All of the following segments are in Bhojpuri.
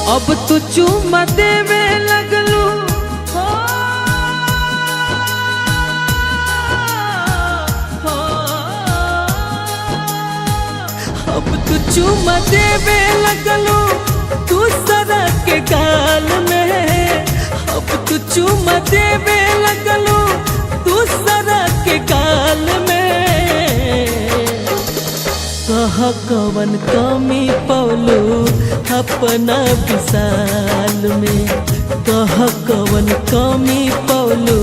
अब तो चुम्मा देवे लगलू हो, हो, अब तो चुम्मा देवे लगलू दूसरा के गाल में। अब तो चुम्मा देवे लगलू दूसरा के गाल में। कह कवन कमी पौलू अपना विशाल में। कह कवन कमी पौलू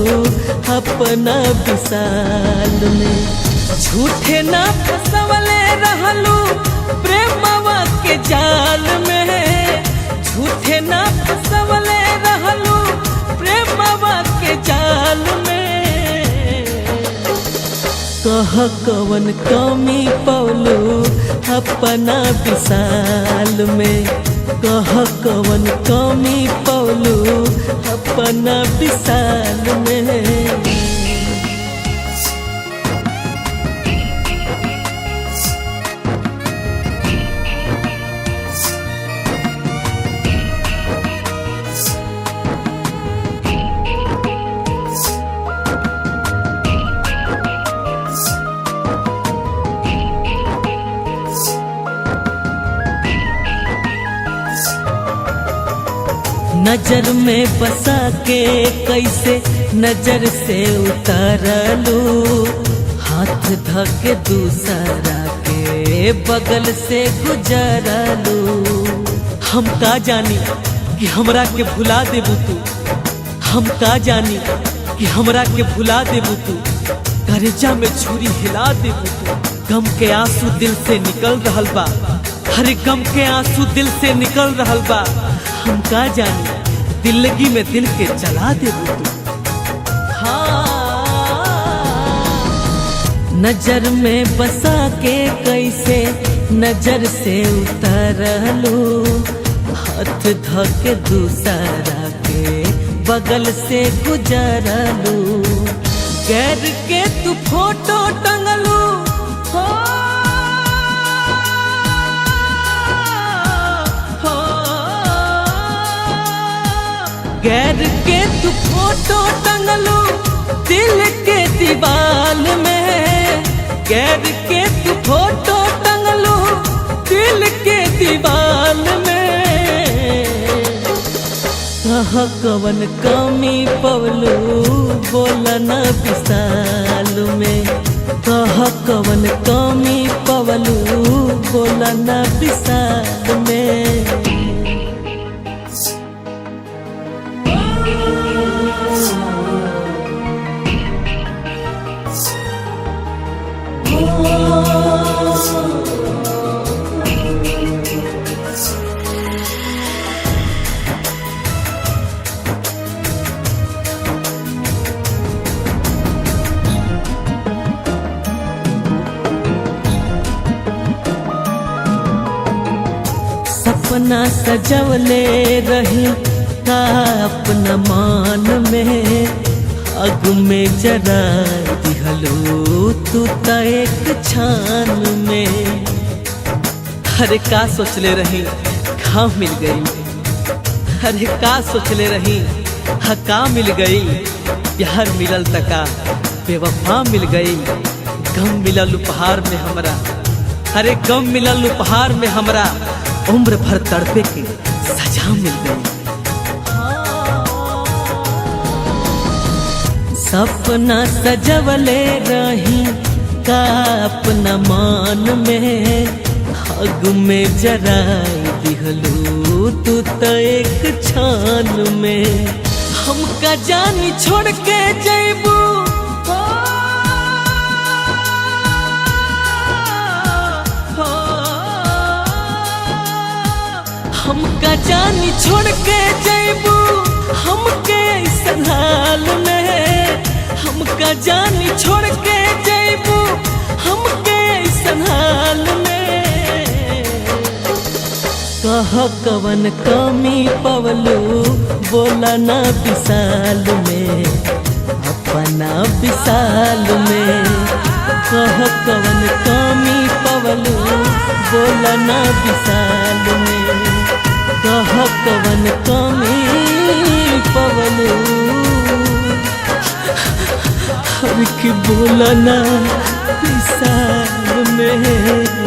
अपना विशाल में। झूठे ना फसवले रहलू प्रेमवा के जाल में। झूठे ना फसवले रहलू प्रेमवा के जाल में। कह कवन कमी पौलू अपना विशाल में। कह कवन कमी पौलू अपना विशाल में। नजर में बसा के कैसे नजर से उतारलू। हाथ धके दूसरा के बगल से गुजरलू। हम का जानी कि हमरा के भुला देबू तू। हम का जानी कि हमरा के भुला देबू तू। करेजा में छुरी हिला देबू तू। गम के आंसू दिल से निकल रहल बा। हर गम के आंसू दिल से निकल रहल बा। हम का जानी दिल्लगी में दिल के जला देबू तू। हाँ, नजर में बसा के कैसे नजर से उतारलू। हाथ धके दूसरा के बगल से गुजरलू। गैर के तू फोटो टंगलू हो, गैर के तू फोटो टंगलू दिल के दीवाल में। गैर के तू फोटो टंगलू दिल के दीवाल में। कह कवन कमी पौलू बोलना विशाल में। कह कवन कमी पौलू बोलना विशाल में। सपना सजवले रही का अपना मान में। अग में जरा दिहलो तू ता एक छान में। अरे का सोचले रही घाव मिल गई। अरे का सोचले रही हका मिल गई। प्यार मिलल तका बेवफा मिल गई। गम मिलल उपहार में हमरा। अरे गम मिलल उपहार में हमरा। उम्र भर तड़पे के सजा मिल गई। सपना सजवले रही का अपना मान में। अग में जराई दिहलू तू तो एक छान में। हमका जानी छोड़ के जैबू हमका हमका जानी छोड़ के जैबू हमके ऐसन हाल में, हमका जानी छोड़ के जैबू हमके ऐसन हाल में। कह कवन कमी पवलू बोला ना विशाल में, अपना विशाल में। कह कवन कमी पवलू बोला ना विशाल में, कह कवन कमी पवलू हर की बोला ना विशाल में।